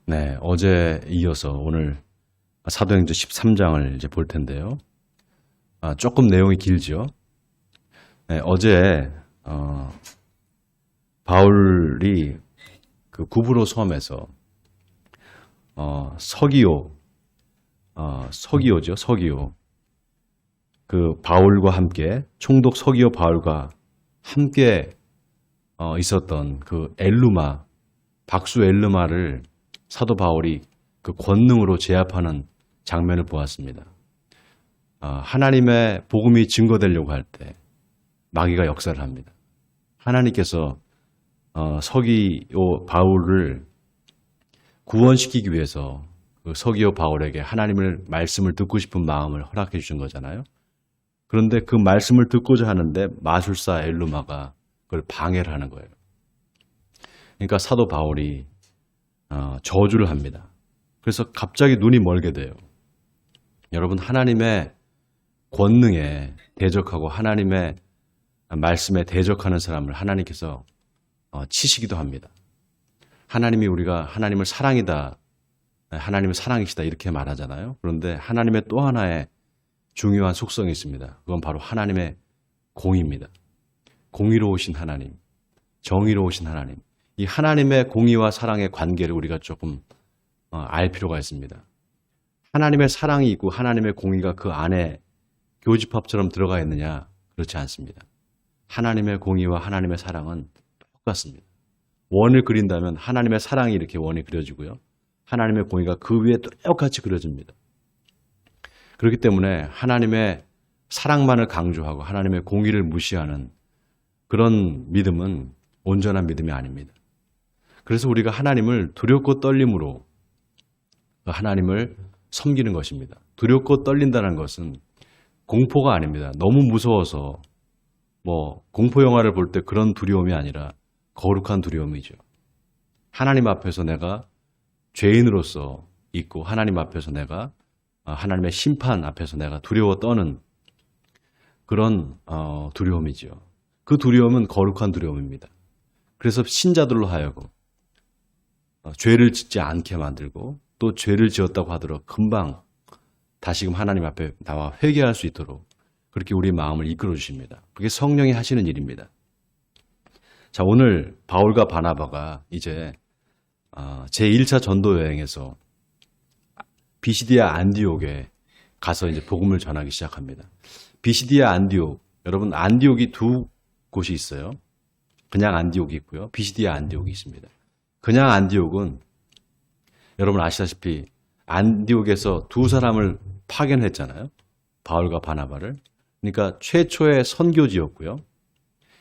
네, 어제 이어서 오늘 사도행전 13장을 이제 볼 텐데요. 조금 내용이 길죠. 네, 어제 바울이 그 구브로 섬에서 서기오죠, 서기오. 그 바울과 함께 총독 서기오 바울과 함께 있었던 그 엘루마, 박수 엘루마를 사도 바울이 그 권능으로 제압하는 장면을 보았습니다. 하나님의 복음이 증거되려고 할 때 마귀가 역사를 합니다. 하나님께서 서기오 바울을 구원시키기 위해서 그 서기오 바울에게 하나님의 말씀을 듣고 싶은 마음을 허락해 주신 거잖아요. 그런데 그 말씀을 듣고자 하는데 마술사 엘루마가 그걸 방해를 하는 거예요. 그러니까 사도 바울이 저주를 합니다. 그래서 갑자기 눈이 멀게 돼요. 여러분, 하나님의 권능에 대적하고 하나님의 말씀에 대적하는 사람을 하나님께서 치시기도 합니다. 하나님이 우리가 하나님을 사랑이다, 하나님의 사랑이시다 이렇게 말하잖아요. 그런데 하나님의 또 하나의 중요한 속성이 있습니다. 그건 바로 하나님의 공의입니다. 공의로우신 하나님, 정의로우신 하나님. 이 하나님의 공의와 사랑의 관계를 우리가 조금 알 필요가 있습니다. 하나님의 사랑이 있고 하나님의 공의가 그 안에 교집합처럼 들어가 있느냐? 그렇지 않습니다. 하나님의 공의와 하나님의 사랑은 똑같습니다. 원을 그린다면 하나님의 사랑이 이렇게 원이 그려지고요. 하나님의 공의가 그 위에 똑같이 그려집니다. 그렇기 때문에 하나님의 사랑만을 강조하고 하나님의 공의를 무시하는 그런 믿음은 온전한 믿음이 아닙니다. 그래서 우리가 하나님을 두렵고 떨림으로 하나님을 섬기는 것입니다. 두렵고 떨린다는 것은 공포가 아닙니다. 너무 무서워서 공포 영화를 볼 때 그런 두려움이 아니라 거룩한 두려움이죠. 하나님 앞에서 내가 죄인으로서 있고 하나님 앞에서 내가 하나님의 심판 앞에서 내가 두려워 떠는 그런 두려움이죠. 그 두려움은 거룩한 두려움입니다. 그래서 신자들로 하여금 죄를 짓지 않게 만들고 또 죄를 지었다고 하더라도 금방 다시금 하나님 앞에 나와 회개할 수 있도록 그렇게 우리 마음을 이끌어 주십니다. 그게 성령이 하시는 일입니다. 자, 오늘 바울과 바나바가 이제 제1차 전도 여행에서 비시디아 안디옥에 가서 이제 복음을 전하기 시작합니다. 비시디아 안디옥, 여러분 안디옥이 두 곳이 있어요. 그냥 안디옥이 있고요. 비시디아 안디옥이 있습니다. 그냥 안디옥은 여러분 아시다시피 안디옥에서 두 사람을 파견했잖아요. 바울과 바나바를. 그러니까 최초의 선교지였고요.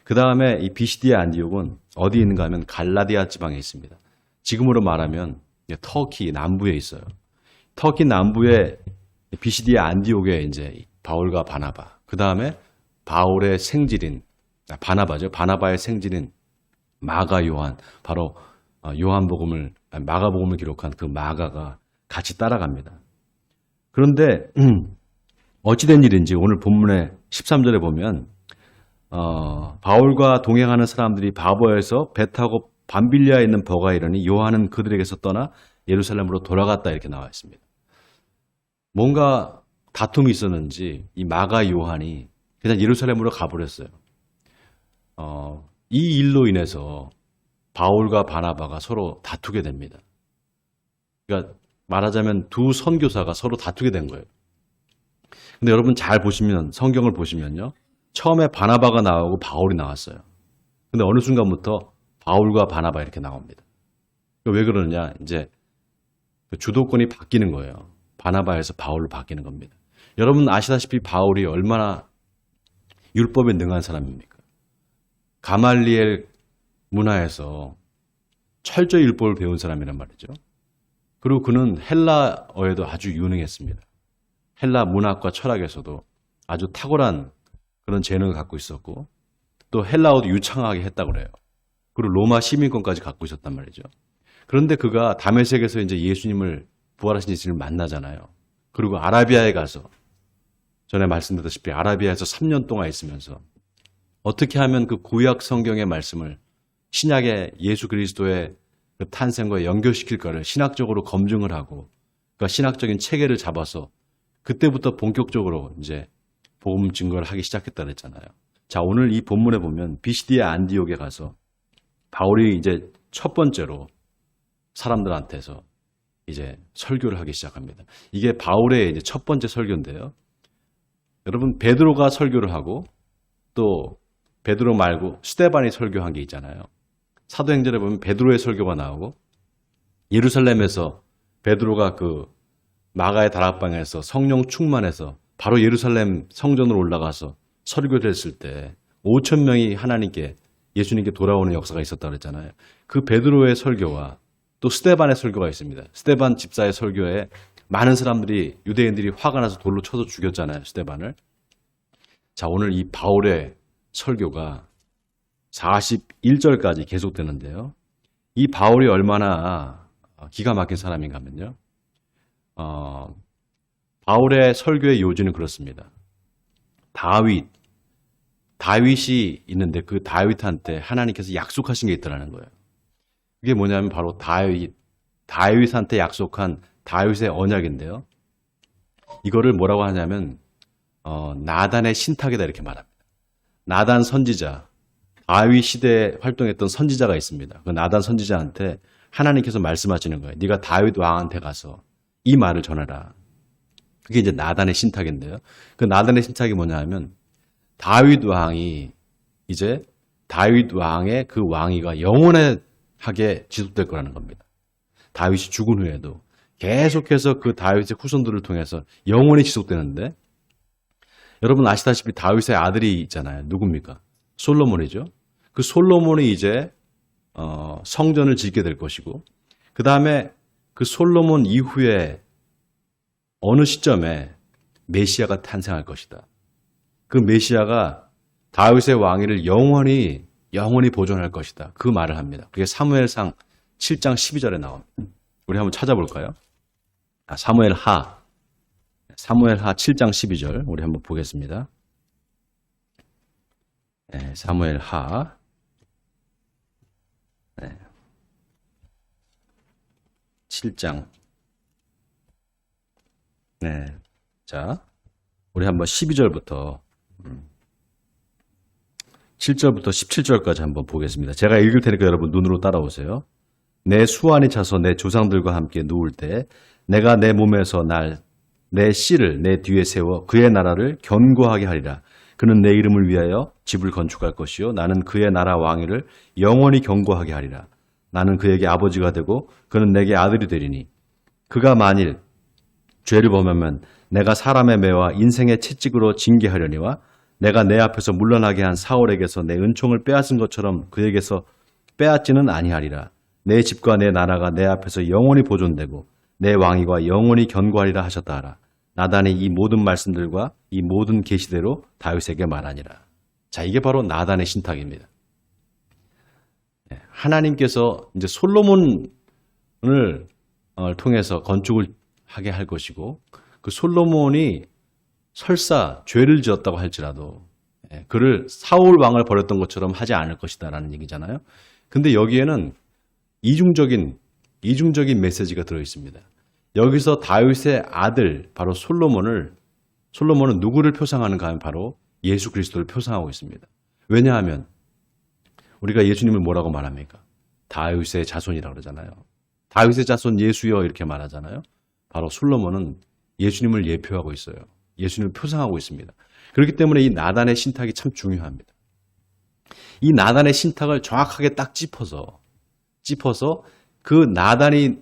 그 다음에 이 비시디아 안디옥은 어디 있는가 하면 갈라디아 지방에 있습니다. 지금으로 말하면 터키 남부에 있어요. 터키 남부의 비시디아 안디옥에 이제 바울과 바나바. 그 다음에 바울의 생질인 바나바죠. 바나바의 생질인 마가 요한, 바로 마가복음을 기록한 그 마가가 같이 따라갑니다. 그런데 어찌된 일인지 오늘 본문의 13절에 보면 바울과 동행하는 사람들이 바보에서 배 타고 밤빌리아에 있는 버가에 이르니 요한은 그들에게서 떠나 예루살렘으로 돌아갔다 이렇게 나와 있습니다. 뭔가 다툼이 있었는지 이 마가 요한이 그냥 예루살렘으로 가버렸어요. 이 일로 인해서 바울과 바나바가 서로 다투게 됩니다. 그러니까 말하자면 두 선교사가 서로 다투게 된 거예요. 근데 여러분 잘 보시면 성경을 보시면요. 처음에 바나바가 나오고 바울이 나왔어요. 근데 어느 순간부터 바울과 바나바 이렇게 나옵니다. 왜 그러느냐? 이제 주도권이 바뀌는 거예요. 바나바에서 바울로 바뀌는 겁니다. 여러분 아시다시피 바울이 얼마나 율법에 능한 사람입니까? 가말리엘 문화에서 철저히 율법을 배운 사람이란 말이죠. 그리고 그는 헬라어에도 아주 유능했습니다. 헬라 문학과 철학에서도 아주 탁월한 그런 재능을 갖고 있었고 또 헬라어도 유창하게 했다고 그래요. 그리고 로마 시민권까지 갖고 있었단 말이죠. 그런데 그가 다메섹에서 이제 예수님을 부활하신 예수님을 만나잖아요. 그리고 아라비아에 가서 전에 말씀드렸다시피 아라비아에서 3년 동안 있으면서 어떻게 하면 그 구약 성경의 말씀을 신약의 예수 그리스도의 그 탄생과 연결시킬까를 신학적으로 검증을 하고, 그러니까 신학적인 체계를 잡아서 그때부터 본격적으로 이제 복음 증거를 하기 시작했다 그랬잖아요. 자, 오늘 이 본문에 보면 비시디아 안디옥에 가서 바울이 이제 첫 번째로 사람들한테서 이제 설교를 하기 시작합니다. 이게 바울의 이제 첫 번째 설교인데요. 여러분, 베드로가 설교를 하고 또 베드로 말고 스데반이 설교한 게 있잖아요. 사도행전에 보면 베드로의 설교가 나오고, 예루살렘에서 베드로가 그 마가의 다락방에서 성령 충만해서 바로 예루살렘 성전으로 올라가서 설교를 했을 때 5천 명이 하나님께, 예수님께 돌아오는 역사가 있었다고 그랬잖아요. 그 베드로의 설교와 또 스데반의 설교가 있습니다. 스데반 집사의 설교에 많은 사람들이, 유대인들이 화가 나서 돌로 쳐서 죽였잖아요, 스데반을. 자, 오늘 이 바울의 설교가 41절까지 계속되는데요. 이 바울이 얼마나 기가 막힌 사람인가 하면요. 바울의 설교의 요지는 그렇습니다. 다윗이 있는데 그 다윗한테 하나님께서 약속하신 게 있더라는 거예요. 그게 뭐냐면 바로 다윗한테 약속한 다윗의 언약인데요. 이거를 뭐라고 하냐면 나단의 신탁이다 이렇게 말합니다. 나단 선지자, 다윗 시대에 활동했던 선지자가 있습니다. 그 나단 선지자한테 하나님께서 말씀하시는 거예요. 네가 다윗 왕한테 가서 이 말을 전해라. 그게 이제 나단의 신탁인데요. 그 나단의 신탁이 뭐냐 하면 다윗 왕이 이제 다윗 왕의 그 왕위가 영원하게 지속될 거라는 겁니다. 다윗이 죽은 후에도 계속해서 그 다윗의 후손들을 통해서 영원히 지속되는데, 여러분 아시다시피 다윗의 아들이 있잖아요. 누굽니까? 솔로몬이죠. 그 솔로몬이 이제 성전을 짓게 될 것이고, 그 다음에 그 솔로몬 이후에 어느 시점에 메시아가 탄생할 것이다. 그 메시아가 다윗의 왕위를 영원히 보존할 것이다. 그 말을 합니다. 그게 사무엘상 7장 12절에 나옵니다. 우리 한번 찾아볼까요? 사무엘하 7장 12절 우리 한번 보겠습니다. 네, 사무엘하 7장. 네, 자, 우리 한번 12절부터 7절부터 17절까지 한번 보겠습니다. 제가 읽을 테니까 여러분 눈으로 따라오세요. 내 수완이 차서 내 조상들과 함께 누울 때 내가 내 몸에서 내 씨를 내 뒤에 세워 그의 나라를 견고하게 하리라. 그는 내 이름을 위하여 집을 건축할 것이요 나는 그의 나라 왕위를 영원히 견고하게 하리라. 나는 그에게 아버지가 되고 그는 내게 아들이 되리니 그가 만일 죄를 범하면 내가 사람의 매와 인생의 채찍으로 징계하려니와 내가 내 앞에서 물러나게 한 사울에게서 내 은총을 빼앗은 것처럼 그에게서 빼앗지는 아니하리라. 내 집과 내 나라가 내 앞에서 영원히 보존되고 내 왕위가 영원히 견고하리라 하셨다 하라. 나단이 이 모든 말씀들과 이 모든 계시대로 다윗에게 말하니라. 자, 이게 바로 나단의 신탁입니다. 하나님께서 이제 솔로몬을 통해서 건축을 하게 할 것이고, 그 솔로몬이 설사 죄를 지었다고 할지라도 그를 사울 왕을 버렸던 것처럼 하지 않을 것이다라는 얘기잖아요. 근데 여기에는 이중적인 메시지가 들어 있습니다. 여기서 다윗의 아들 바로 솔로몬은 누구를 표상하는가 하면 바로 예수 그리스도를 표상하고 있습니다. 왜냐하면 우리가 예수님을 뭐라고 말합니까? 다윗의 자손이라고 그러잖아요. 다윗의 자손 예수여 이렇게 말하잖아요. 바로 솔로몬은 예수님을 예표하고 있어요. 예수님을 표상하고 있습니다. 그렇기 때문에 이 나단의 신탁이 참 중요합니다. 이 나단의 신탁을 정확하게 딱 짚어서 그 나단이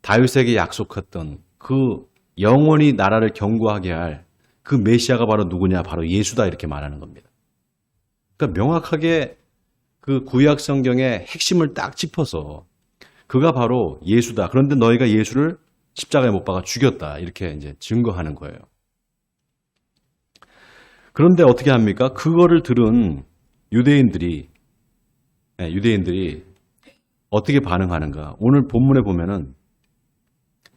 다윗에게 약속했던 그 영원히 나라를 견고하게 할 그 메시아가 바로 누구냐? 바로 예수다 이렇게 말하는 겁니다. 그러니까 명확하게 그 구약 성경의 핵심을 딱 짚어서 그가 바로 예수다. 그런데 너희가 예수를 십자가에 못 박아 죽였다. 이렇게 이제 증거하는 거예요. 그런데 어떻게 합니까? 그거를 들은 유대인들이 어떻게 반응하는가? 오늘 본문에 보면은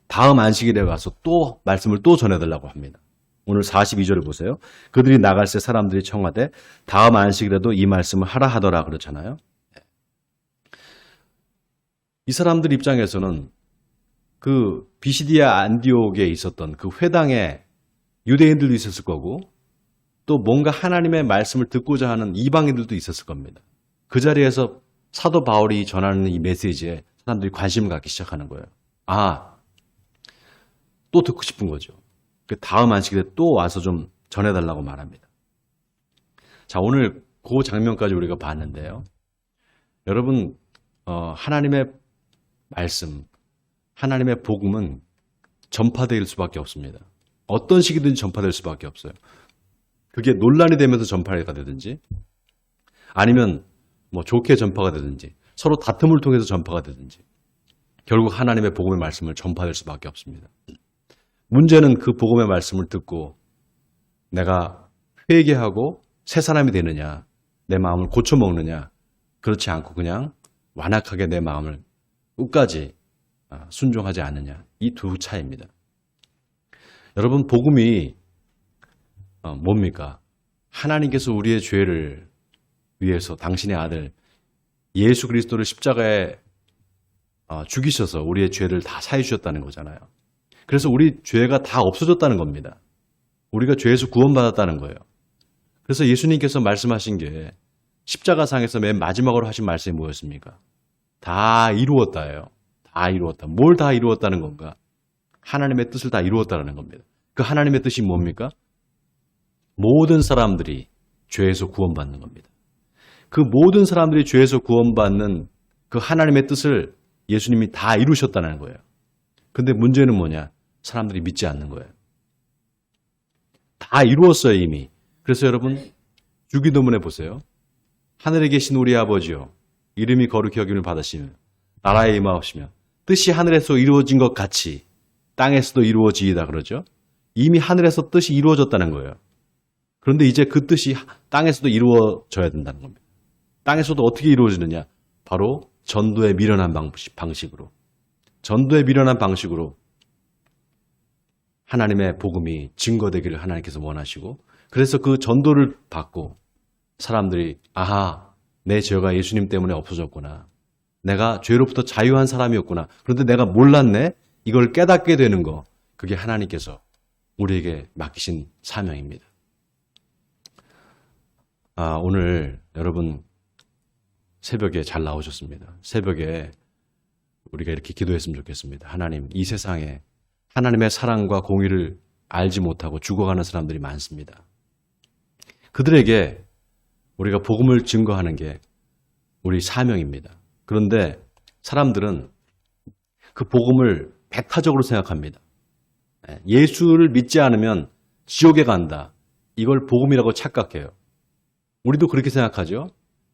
다음 안식일에 가서 또 말씀을 또 전해달라고 합니다. 오늘 42절을 보세요. 그들이 나갈새 사람들이 청하되 다음 안식일에도 이 말씀을 하라 하더라 그렇잖아요. 이 사람들 입장에서는 그 비시디아 안디옥에 있었던 그 회당에 유대인들도 있었을 거고 또 뭔가 하나님의 말씀을 듣고자 하는 이방인들도 있었을 겁니다. 그 자리에서 사도 바울이 전하는 이 메시지에 사람들이 관심을 갖기 시작하는 거예요. 아, 또 듣고 싶은 거죠. 그 다음 안식일에 또 와서 좀 전해달라고 말합니다. 자, 오늘 그 장면까지 우리가 봤는데요. 여러분, 하나님의 말씀, 하나님의 복음은 전파될 수밖에 없습니다. 어떤 식이든지 전파될 수밖에 없어요. 그게 논란이 되면서 전파가 되든지 아니면 뭐 좋게 전파가 되든지 서로 다툼을 통해서 전파가 되든지 결국 하나님의 복음의 말씀을 전파될 수밖에 없습니다. 문제는 그 복음의 말씀을 듣고 내가 회개하고 새 사람이 되느냐, 내 마음을 고쳐먹느냐, 그렇지 않고 그냥 완악하게 내 마음을 끝까지 순종하지 않느냐, 이 두 차이입니다. 여러분, 복음이 뭡니까? 하나님께서 우리의 죄를 위해서 당신의 아들 예수 그리스도를 십자가에 죽이셔서 우리의 죄를 다 사해 주셨다는 거잖아요. 그래서 우리 죄가 다 없어졌다는 겁니다. 우리가 죄에서 구원받았다는 거예요. 그래서 예수님께서 말씀하신 게 십자가상에서 맨 마지막으로 하신 말씀이 뭐였습니까? 다 이루었다예요. 다 이루었다. 뭘 다 이루었다는 건가? 하나님의 뜻을 다 이루었다는 겁니다. 그 하나님의 뜻이 뭡니까? 모든 사람들이 죄에서 구원받는 겁니다. 그 모든 사람들이 죄에서 구원받는 그 하나님의 뜻을 예수님이 다 이루셨다는 거예요. 근데 문제는 뭐냐? 사람들이 믿지 않는 거예요. 다 이루었어요, 이미. 그래서 여러분, 주기도문에 보세요. 하늘에 계신 우리 아버지요, 이름이 거룩히 여김을 받으시며 나라에 임하옵시며 뜻이 하늘에서 이루어진 것 같이 땅에서도 이루어지이다 그러죠. 이미 하늘에서 뜻이 이루어졌다는 거예요. 그런데 이제 그 뜻이 땅에서도 이루어져야 된다는 겁니다. 땅에서도 어떻게 이루어지느냐? 바로 전도에 미련한 방식으로. 전도에 미련한 방식으로 하나님의 복음이 증거되기를 하나님께서 원하시고, 그래서 그 전도를 받고 사람들이 아하, 내 죄가 예수님 때문에 없어졌구나. 내가 죄로부터 자유한 사람이었구나. 그런데 내가 몰랐네. 이걸 깨닫게 되는 거, 그게 하나님께서 우리에게 맡기신 사명입니다. 오늘 여러분 새벽에 잘 나오셨습니다. 새벽에 우리가 이렇게 기도했으면 좋겠습니다. 하나님, 이 세상에 하나님의 사랑과 공의를 알지 못하고 죽어가는 사람들이 많습니다. 그들에게 우리가 복음을 증거하는 게 우리 사명입니다. 그런데 사람들은 그 복음을 배타적으로 생각합니다. 예수를 믿지 않으면 지옥에 간다. 이걸 복음이라고 착각해요. 우리도 그렇게 생각하죠.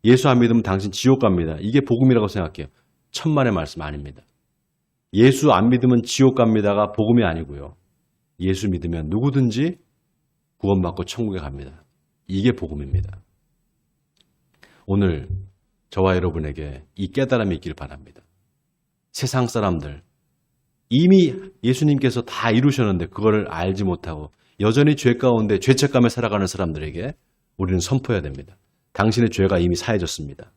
예수 안 믿으면 당신 지옥 갑니다. 이게 복음이라고 생각해요. 천만의 말씀 아닙니다. 예수 안 믿으면 지옥 갑니다가 복음이 아니고요. 예수 믿으면 누구든지 구원받고 천국에 갑니다. 이게 복음입니다. 오늘 저와 여러분에게 이 깨달음이 있기를 바랍니다. 세상 사람들, 이미 예수님께서 다 이루셨는데 그거를 알지 못하고 여전히 죄 가운데 죄책감에 살아가는 사람들에게 우리는 선포해야 됩니다. 당신의 죄가 이미 사해졌습니다.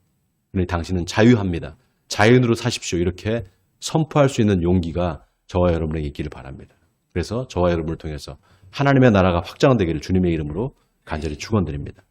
그러니 당신은 자유합니다. 자연으로 사십시오. 이렇게 선포할 수 있는 용기가 저와 여러분에게 있기를 바랍니다. 그래서 저와 여러분을 통해서 하나님의 나라가 확장되기를 주님의 이름으로 간절히 축원드립니다.